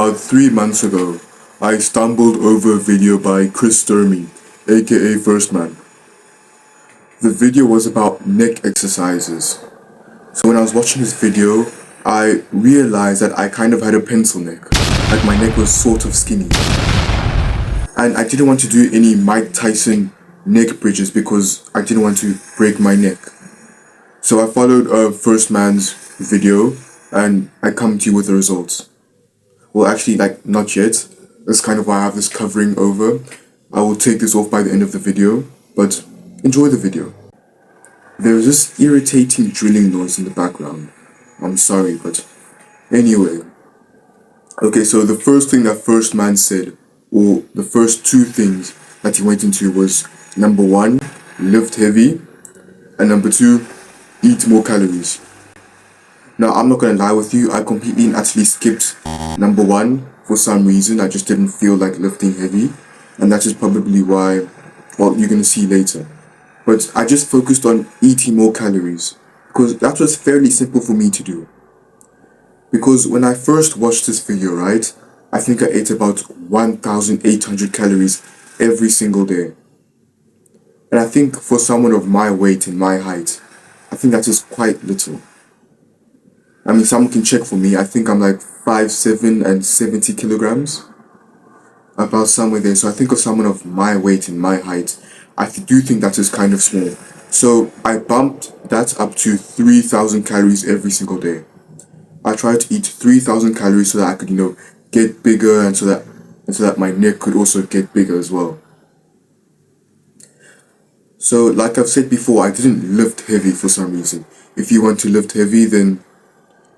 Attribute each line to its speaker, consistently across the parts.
Speaker 1: About 3 months ago, I stumbled over a video by 1stman's, aka 1stman. The video was about neck exercises. So when I was watching this video, I realized that I kind of had a pencil neck. Like my neck was sort of skinny. And I didn't want to do any Mike Tyson neck bridges because I didn't want to break my neck. So I followed 1stman's video and I come to you with the results. Well, actually, not yet. That's kind of why I have this covering over. I will take this off by the end of the video, but enjoy the video. There is this irritating drilling noise in the background. I'm sorry, but anyway. Okay, so the first thing that 1stman said, or the first two things that he went into was, number one, lift heavy, and number two, eat more calories. Now, I'm not gonna lie with you, I completely and utterly skipped number one for some reason. I just didn't feel like lifting heavy, and that is probably why, well, you're gonna see later. But I just focused on eating more calories, because that was fairly simple for me to do. Because when I first watched this video, right, I think I ate about 1,800 calories every single day. And I think for someone of my weight and my height, I think that is quite little. I mean, someone can check for me. I think I'm like 5'7" and 70 kilograms. About somewhere there. So I think of someone of my weight and my height, I do think that is kind of small. So I bumped that up to 3,000 calories every single day. I tried to eat 3,000 calories so that I could, get bigger and so that my neck could also get bigger as well. So like I've said before, I didn't lift heavy for some reason. If you want to lift heavy, then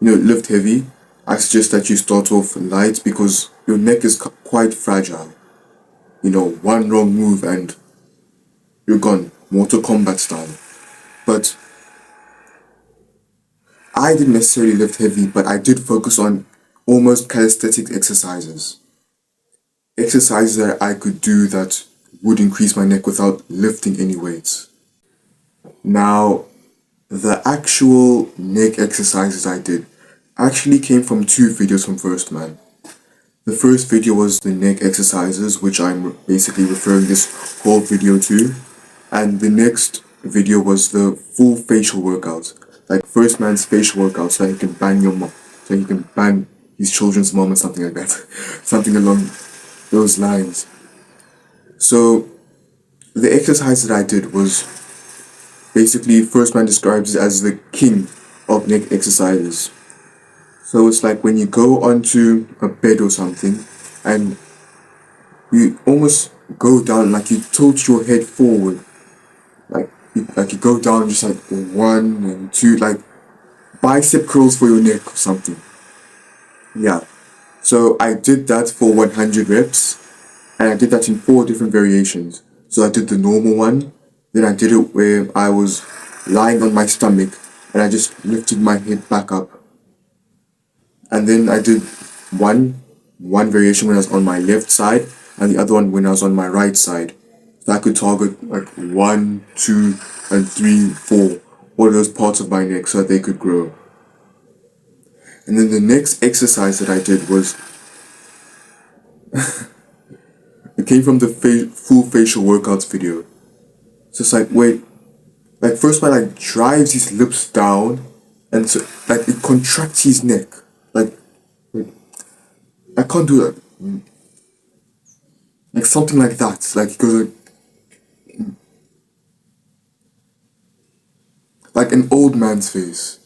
Speaker 1: lift heavy. I suggest that you start off light because your neck is quite fragile. One wrong move and you're gone, Mortal Kombat style. But I didn't necessarily lift heavy, but I did focus on almost calisthenic exercises. Exercises that I could do that would increase my neck without lifting any weights. Now, the actual neck exercises I did actually came from two videos from 1stman. The first video was the neck exercises, which I'm basically referring this whole video to. And the next video was the full facial workout. Like 1stman's facial workout, so he can bang your mom, so he can bang his children's mom or something like that. Something along those lines. So the exercise that I did was basically 1stman describes it as the king of neck exercises. So it's like when you go onto a bed or something and you almost go down, like you tilt your head forward. Like you go down just like 1 and 2, like bicep curls for your neck or something. Yeah. So I did that for 100 reps and I did that in 4 different variations. So I did the normal one, then I did it where I was lying on my stomach and I just lifted my head back up. And then I did one variation when I was on my left side and the other one when I was on my right side. So I could target like 1, 2, and 3, 4, all those parts of my neck so that they could grow. And then the next exercise that I did was it came from the full facial workouts video. So it's like, wait, like 1stman drives his lips down and so like it contracts his neck. Like I can't do that. Like something like that. Like it goes like an old man's face.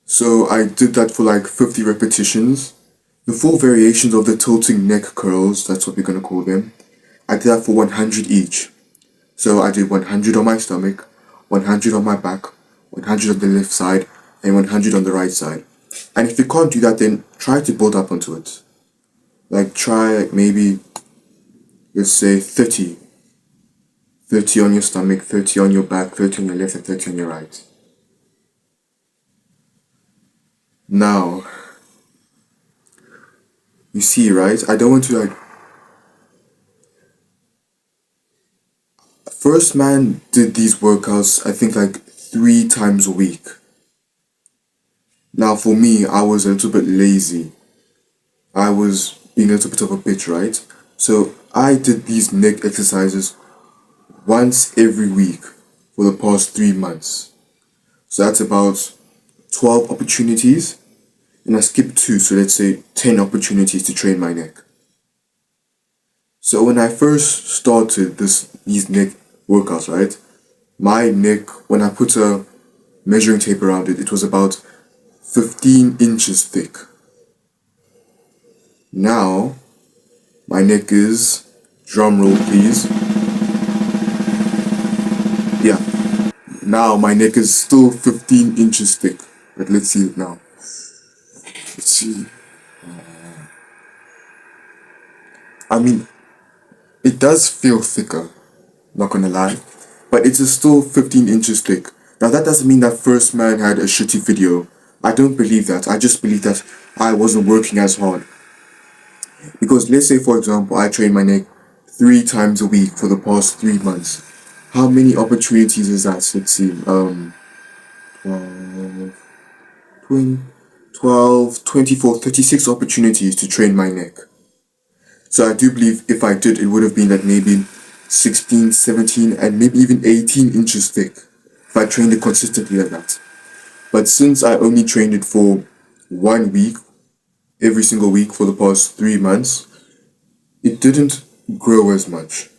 Speaker 1: So I did that for like 50 repetitions. The 4 variations of the tilting neck curls, that's what we're gonna call them, I did that for 100 each. So I did 100 on my stomach, 100 on my back, 100 on the left side, and 100 on the right side. And if you can't do that, then try to build up onto it. Like try maybe, let's say 30. 30 on your stomach, 30 on your back, 30 on your left, and 30 on your right. Now, you see, right? I don't want to 1stman did these workouts, I think 3 times a week. Now for me, I was a little bit lazy. I was being a little bit of a bitch, right? So I did these neck exercises once every week for the past 3 months. So that's about 12 opportunities, and I skipped two, so let's say 10 opportunities to train my neck. So when I first started these neck workouts, right, my neck, when I put a measuring tape around it, it was about 15 inches thick. Now, my neck is, drum roll please, yeah, now my neck is still 15 inches thick. But let's see it now. Let's see. I mean, it does feel thicker, not gonna lie, but it is still 15 inches thick. Now that doesn't mean that First Man had a shitty video. I don't believe that. I just believe that I wasn't working as hard. Because let's say, for example, I train my neck 3 times a week for the past 3 months. How many opportunities is that? Let's see. 12, 20, 12, 24, 36 opportunities to train my neck. So I do believe if I did, it would have been like maybe 16, 17, and maybe even 18 inches thick if I trained it consistently like that. But since I only trained it for 1 week, every single week for the past 3 months, it didn't grow as much.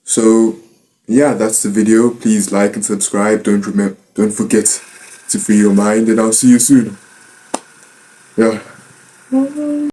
Speaker 1: So yeah, that's the video. Please like and subscribe. Don't forget to free your mind, and I'll see you soon. Yeah.